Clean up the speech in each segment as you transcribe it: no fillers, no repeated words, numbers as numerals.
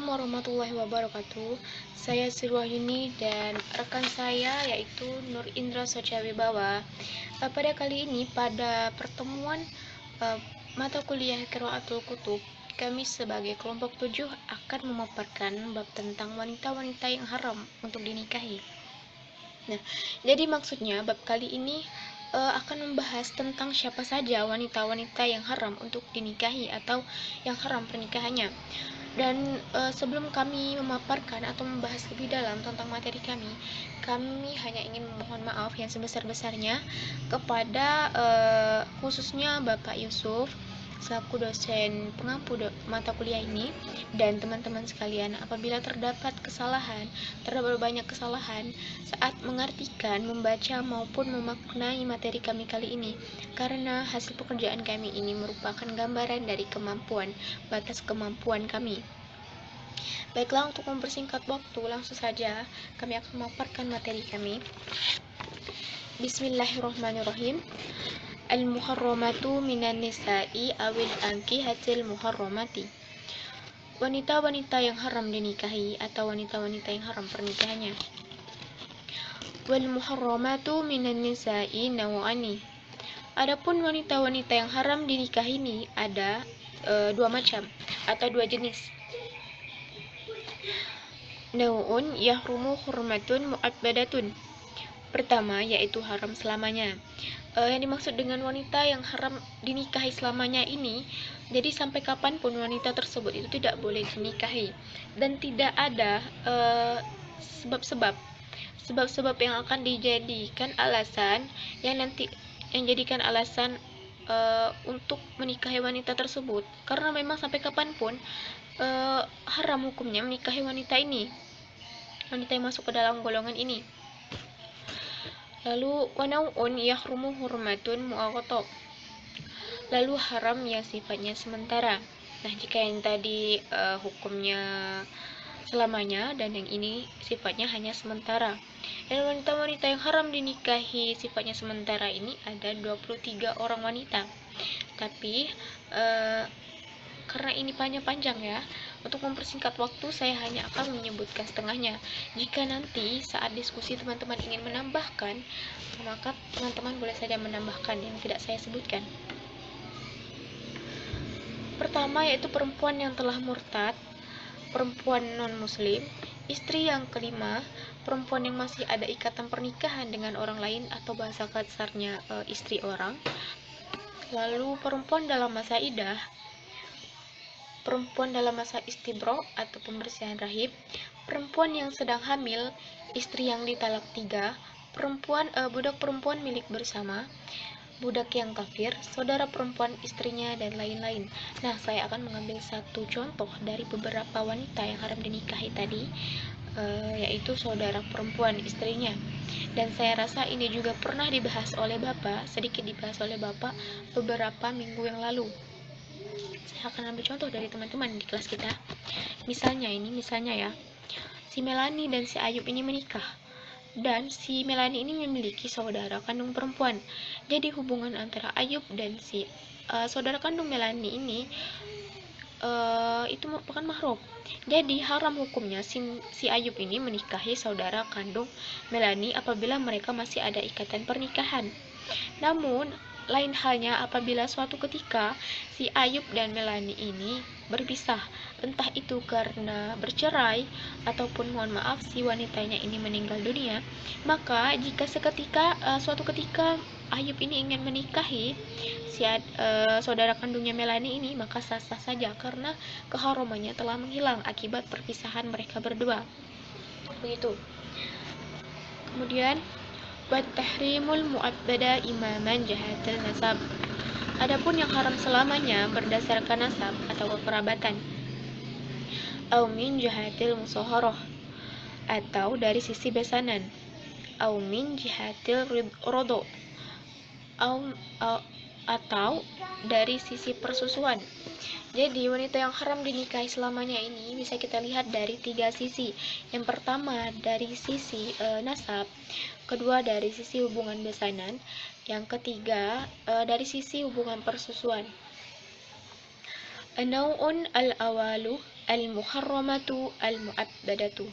Assalamualaikum warahmatullahi wabarakatuh. Saya Sri Wahyuni dan rekan saya yaitu Nur Indra Socawibawa. Pada kali ini pada pertemuan mata kuliah Qiraatul Kutub, kami sebagai kelompok 7 akan memaparkan bab tentang wanita-wanita yang haram untuk dinikahi. Nah, jadi maksudnya bab kali ini akan membahas tentang siapa saja wanita-wanita yang haram untuk dinikahi atau yang haram pernikahannya. Dan sebelum kami memaparkan atau membahas lebih dalam tentang materi kami hanya ingin memohon maaf yang sebesar-besarnya kepada khususnya Bapak Yusuf selaku dosen pengampu mata kuliah ini dan teman-teman sekalian apabila terdapat banyak kesalahan saat mengartikan, membaca maupun memaknai materi kami kali ini, karena hasil pekerjaan kami ini merupakan gambaran dari batas kemampuan kami. Baiklah, untuk mempersingkat waktu, langsung saja kami akan memaparkan materi kami. Bismillahirrahmanirrahim. Al-muharramatu minan nisa'i awil ankihatil muharramati. Wanita-wanita yang haram dinikahi atau wanita-wanita yang haram pernikahannya. Wal muharramatu minan nisa'i naw'ani. Adapun wanita-wanita yang haram dinikahi ini ada dua macam atau dua jenis. Nau'un yahrumu hurmatun mu'abbadatun. Pertama yaitu haram selamanya. Yang dimaksud dengan wanita yang haram dinikahi selamanya ini, jadi sampai kapanpun wanita tersebut itu tidak boleh dinikahi dan tidak ada sebab-sebab yang akan dijadikan alasan untuk menikahi wanita tersebut, karena memang sampai kapanpun haram hukumnya menikahi wanita yang masuk ke dalam golongan ini. Lalu wanau'un yahrumu hurmatun mu'aqato. Lalu haram yang sifatnya sementara. Nah, jika yang tadi hukumnya selamanya dan yang ini sifatnya hanya sementara. Dan wanita-wanita yang haram dinikahi sifatnya sementara ini ada 23 orang wanita. Tapi karena ini panjang ya, untuk mempersingkat waktu saya hanya akan menyebutkan setengahnya. Jika nanti saat diskusi teman-teman ingin menambahkan, maka teman-teman boleh saja menambahkan yang tidak saya sebutkan. Pertama yaitu perempuan yang telah murtad, perempuan non-muslim. Istri yang kelima, perempuan yang masih ada ikatan pernikahan dengan orang lain atau bahasa kasarnya istri orang. Lalu perempuan dalam masa idah, perempuan dalam masa istibro atau pembersihan rahim, perempuan yang sedang hamil, istri yang ditalak 3, budak perempuan milik bersama, budak yang kafir, saudara perempuan istrinya, dan lain-lain. Nah, saya akan mengambil satu contoh dari beberapa wanita yang haram dinikahi tadi, yaitu saudara perempuan istrinya. Dan saya rasa ini juga pernah sedikit dibahas oleh Bapak beberapa minggu yang lalu. Saya akan ambil contoh dari teman-teman di kelas kita. Misalnya ya, si Melani dan si Ayub ini menikah. Dan si Melani ini memiliki saudara kandung perempuan. Jadi hubungan antara Ayub dan si saudara kandung Melani ini itu merupakan mahram. Jadi haram hukumnya si Ayub ini menikahi saudara kandung Melani apabila mereka masih ada ikatan pernikahan. Namun lain halnya apabila suatu ketika si Ayub dan Melani ini berpisah, entah itu karena bercerai ataupun mohon maaf si wanitanya ini meninggal dunia, maka jika suatu ketika Ayub ini ingin menikahi si saudara kandungnya Melani ini, maka sah-sah saja karena keharamannya telah menghilang akibat perpisahan mereka berdua. Begitu. Kemudian Wat-tahrimul mu'abbada imaman jahatil nasab. Adapun yang haram selamanya berdasarkan nasab atau kekerabatan. Au min jahatil musaharah, atau dari sisi besanan. Au min jahatil rodo, atau dari sisi persusuan. Jadi wanita yang haram dinikahi selamanya ini bisa kita lihat dari 3 sisi. Yang pertama dari sisi nasab, kedua dari sisi hubungan besanan, yang ketiga dari sisi hubungan persusuan. An-naw'un al-awalu Al-muharramatu al-mu'abbadatu.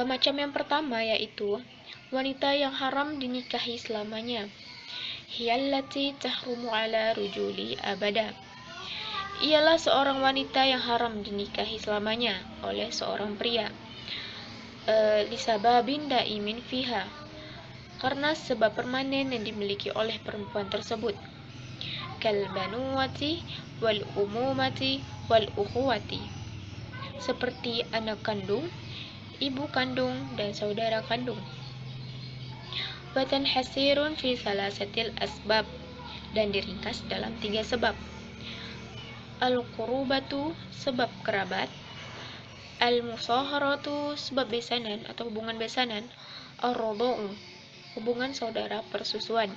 Macam yang pertama yaitu wanita yang haram dinikahi selamanya. Hiyallati tahrumu ala rujuli abada. Ialah seorang wanita yang haram dinikahi selamanya oleh seorang pria. Lisababin daimin fiha, karena sebab permanen yang dimiliki oleh perempuan tersebut. Kal banuwati wal umumati wal ukhuwati, seperti anak kandung, ibu kandung, dan saudara kandung. Watan hasirun fi salasatil asbab, dan diringkas dalam 3 sebab. Al-qurubatu, sebab kerabat. Al-musaharatu, sebab besanan atau hubungan besanan. Ar-roda'u, hubungan saudara persusuan.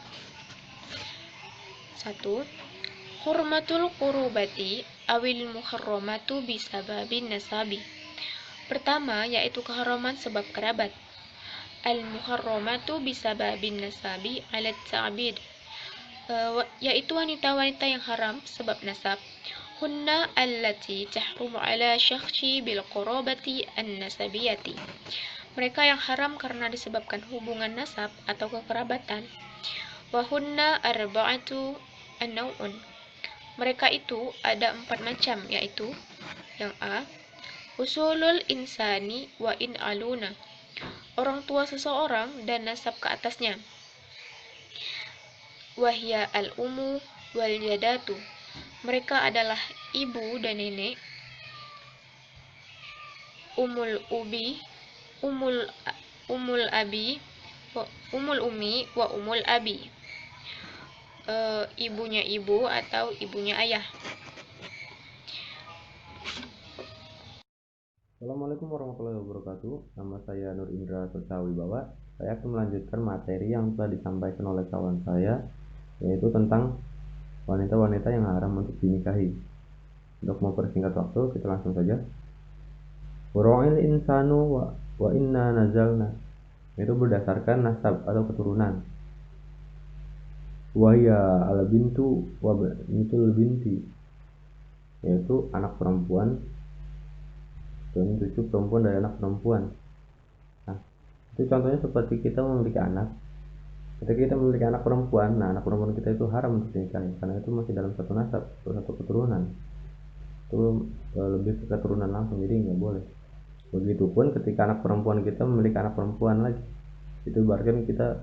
1. Hurmatul qurubati awil muharramatu bisababin nasabi. Pertama, yaitu keharaman sebab kerabat. Al-muharramatu bisababin nasabi ala ta'bid, yaitu wanita-wanita yang haram sebab nasab. Hunna allati tahrumu ala syakhsi bil qurabati an-nasabiyati. Mereka yang haram karena disebabkan hubungan nasab atau kekerabatan. Wa hunna arba'atu an-naw'un. Mereka itu ada 4 macam, yaitu yang A, usulul insani wa in aluna, orang tua seseorang dan nasab ke atasnya. Wahya al-umu wal jadatu, mereka adalah ibu dan nenek. Umul ubi, umul abi, umul umi wa umul abi, ibunya ibu atau ibunya ayah. Assalamualaikum warahmatullahi wabarakatuh. Nama saya Nur Indra Socawibawa. Saya akan melanjutkan materi yang telah disampaikan oleh kawan saya, yaitu tentang wanita-wanita yang haram untuk dinikahi. Untuk mempersingkat waktu, kita langsung saja. Wura'il insanu wa inna nazalna, itu berdasarkan nasab atau keturunan. Wahya al bintu wa banitul binti, yaitu anak perempuan dan cucu perempuan dari anak perempuan. Nah, itu contohnya seperti kita memiliki anak. Ketika kita memiliki anak perempuan, nah anak perempuan kita itu haram untuk dinikahi karena itu masih dalam satu nasab atau satu keturunan. Itu lebih ke keturunan langsung, jadi nggak boleh. Begitupun ketika anak perempuan kita memiliki anak perempuan lagi, itu berarti kita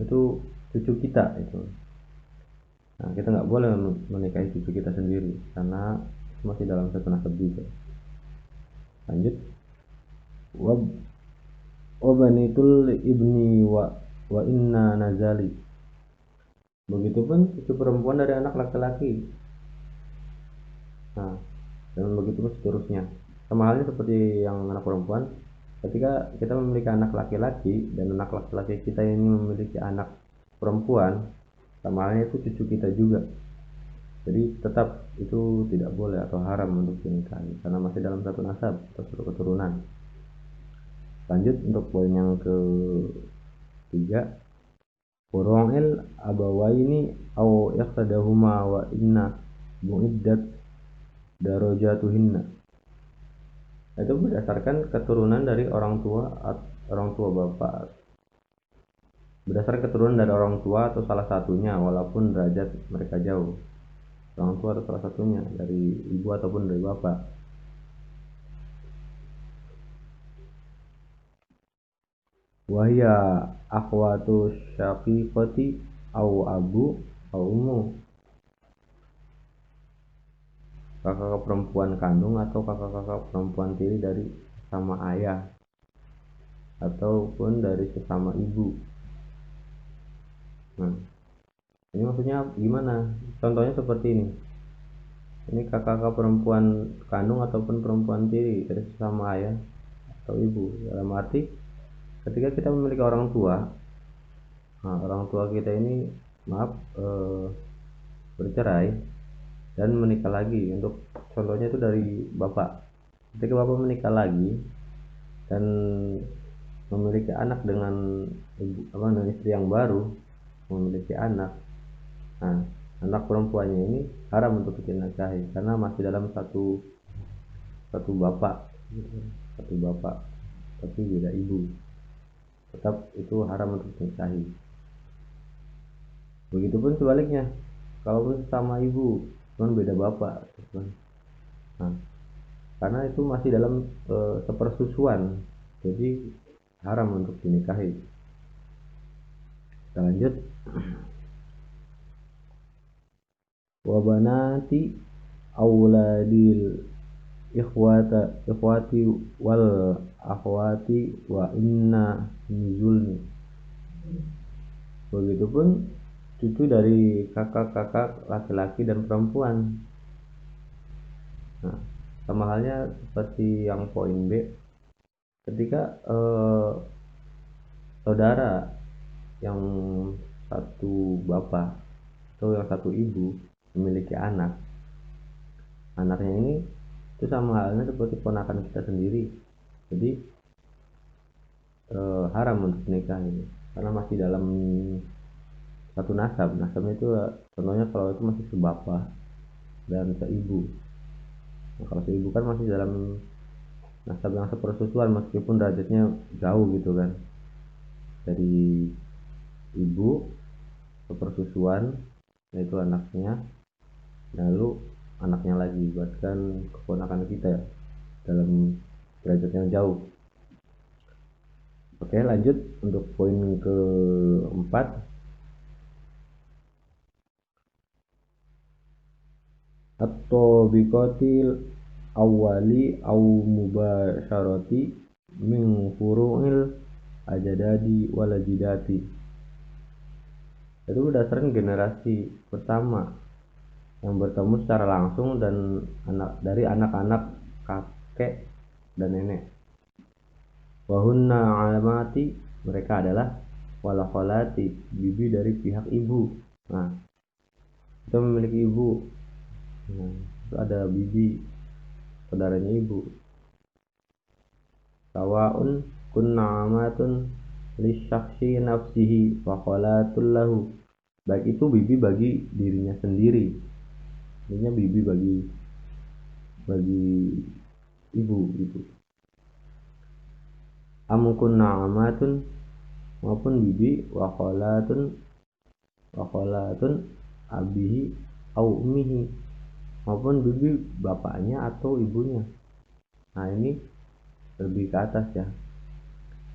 itu cucu kita itu. Nah, kita nggak boleh menikahi cucu kita sendiri karena masih dalam satu nasab juga. Lanjut. Wabanitul ibni wa inna nazali, begitupun cucu perempuan dari anak laki-laki. Nah, dan begitupun seterusnya. Sama halnya seperti yang anak perempuan, ketika kita memiliki anak laki-laki dan anak laki-laki kita ini memiliki anak perempuan, sama halnya itu cucu kita juga. Jadi tetap itu tidak boleh atau haram untuk dinikahi karena masih dalam satu nasab atau satu keturunan. Lanjut untuk poin yang ketiga. Fura'il abawaini aw iqtadahuma wa inna mu'iddat darajatuhinna. Itu berdasarkan keturunan dari orang tua bapak. Berdasarkan keturunan dari orang tua atau salah satunya walaupun derajat mereka jauh. Orang tua atau salah satunya dari ibu ataupun dari bapak. Wahya akhwatu syaqiqati au abu au ummu, kakak perempuan kandung atau kakak perempuan tiri dari sesama ayah ataupun dari sesama ibu. Nah, ini maksudnya gimana? Contohnya seperti ini. Ini kakak perempuan kandung ataupun perempuan tiri dari sesama ayah atau ibu. Dalam arti ketika kita memiliki orang tua, nah orang tua kita ini bercerai dan menikah lagi. Untuk contohnya itu dari bapak. Ketika bapak menikah lagi dan memiliki anak dengan istri yang baru, memiliki anak. Nah, anak perempuannya ini haram untuk dinikahi karena masih dalam satu satu bapak, satu bapak tapi beda ibu, tetap itu haram untuk dinikahi. Begitupun sebaliknya, kalau sama ibu cuman beda bapak gitu kan. Nah, karena itu masih dalam sepersusuan, jadi haram untuk dinikahi. Kita lanjut. Wa banati auladil ikhwati wal akhwati wa inna nuzulni. Begitupun cucu dari kakak-kakak laki-laki dan perempuan. Nah, sama halnya seperti yang poin B, ketika saudara yang satu bapak atau yang satu ibu memiliki anaknya ini itu sama halnya seperti ponakan kita sendiri, jadi haram untuk nikah ini karena masih dalam satu nasabnya itu contohnya kalau itu masih sebapak dan seibu. Nah, kalau seibu kan masih dalam nasab yang sepersusuan meskipun derajatnya jauh gitu kan, dari ibu sepersusuan yaitu anaknya, lalu anaknya lagi, bahkan keponakan kita ya, dalam derajat yang jauh. Oke, lanjut untuk poin keempat. Atau bikotil awali au mubasyarati min furu'il ajadadi walajidati. Itu berdasarkan generasi pertama yang bertemu secara langsung dan dari anak-anak kakek dan nenek. Wahunna amati, mereka adalah walakholati, bibi dari pihak ibu. Nah, kita memiliki ibu, nah, itu ada bibi, saudaranya ibu. Sawaun kunna amatun lisyaksi nafsihi wa kholatul lahu, baik itu bibi bagi dirinya sendiri, artinya bibi bagi ibu gitu. Kunna amatun, maupun bibi wa kholatun abihi au ummihi, maupun bibi bapaknya atau ibunya. Nah, ini lebih ke atas ya.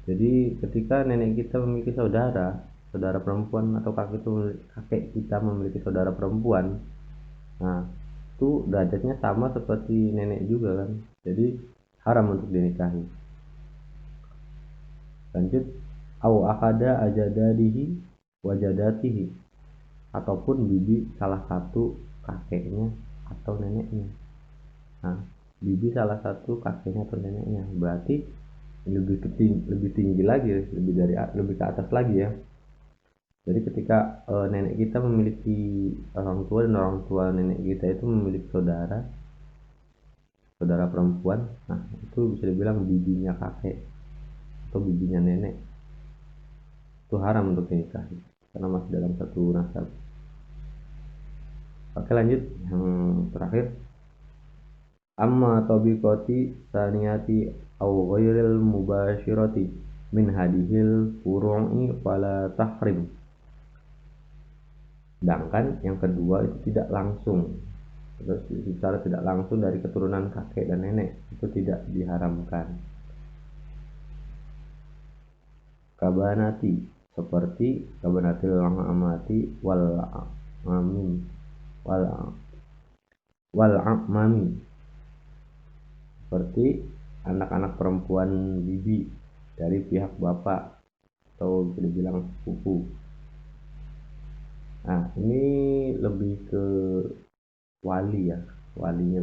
Jadi ketika nenek kita memiliki saudara perempuan atau kakek kita memiliki saudara perempuan, nah itu derajatnya sama seperti nenek juga kan, jadi haram untuk dinikahi. Lanjut, au akada ajadadihi wajadatihi, ataupun bibi salah satu kakeknya atau neneknya. Nah, bibi salah satu kakeknya atau neneknya berarti lebih tinggi lagi, lebih ke atas lagi ya. Jadi ketika nenek kita memiliki orang tua dan orang tua nenek kita itu memiliki saudara perempuan, nah itu bisa dibilang bibinya kakek atau bibinya nenek, itu haram untuk dinikahi karena masih dalam satu nasab. Oke, lanjut yang terakhir. Amma tabiqati saniyati au ghairil mubashirati min hadihil furu'i fala tahrim. Sedangkan yang kedua itu tidak langsung, terus secara tidak langsung dari keturunan kakek dan nenek, itu tidak diharamkan. Kabanati, seperti kabanatil amati wal amim wal amami, seperti anak-anak perempuan bibi dari pihak bapak atau bisa dibilang sepupu. Nah, ini lebih ke wali ya, walinya.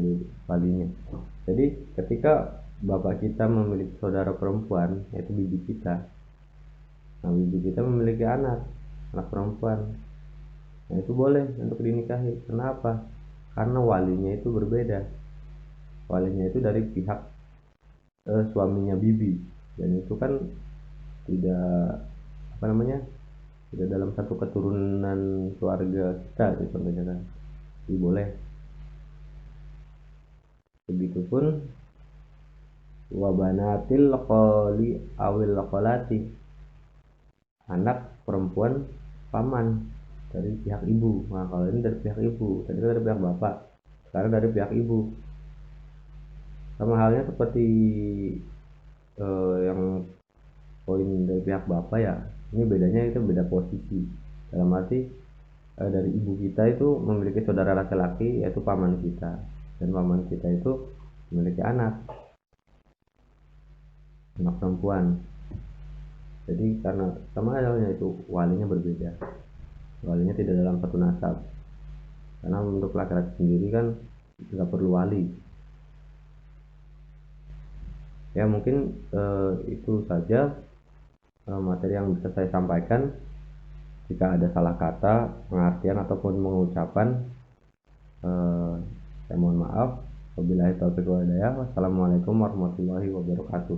Jadi ketika bapak kita memiliki saudara perempuan yaitu bibi kita, nah bibi kita memiliki anak perempuan, nah itu boleh untuk dinikahi. Kenapa? Karena walinya itu berbeda, walinya itu dari pihak suaminya bibi, dan itu kan tidak tidak dalam satu keturunan keluarga kita gitu, contohnya kan, jadi boleh. Begitupun wa banatil khali awil kholati, anak perempuan paman dari pihak ibu. Nah, kalau ini dari pihak ibu, tadi kan dari pihak bapak, sekarang dari pihak ibu. Sama halnya seperti yang poin dari pihak bapak ya, ini bedanya itu beda posisi. Dalam arti dari ibu kita itu memiliki saudara laki-laki yaitu paman kita, dan paman kita itu memiliki anak perempuan. Jadi karena sama halnya itu walinya berbeda, walinya tidak dalam satu nasab, karena untuk laki-laki sendiri kan nggak perlu wali. Ya mungkin itu saja materi yang bisa saya sampaikan. Jika ada salah kata, pengertian ataupun pengucapan, saya mohon maaf. Wabillahi taufiq wal hidayah. Wassalamualaikum warahmatullahi wabarakatuh.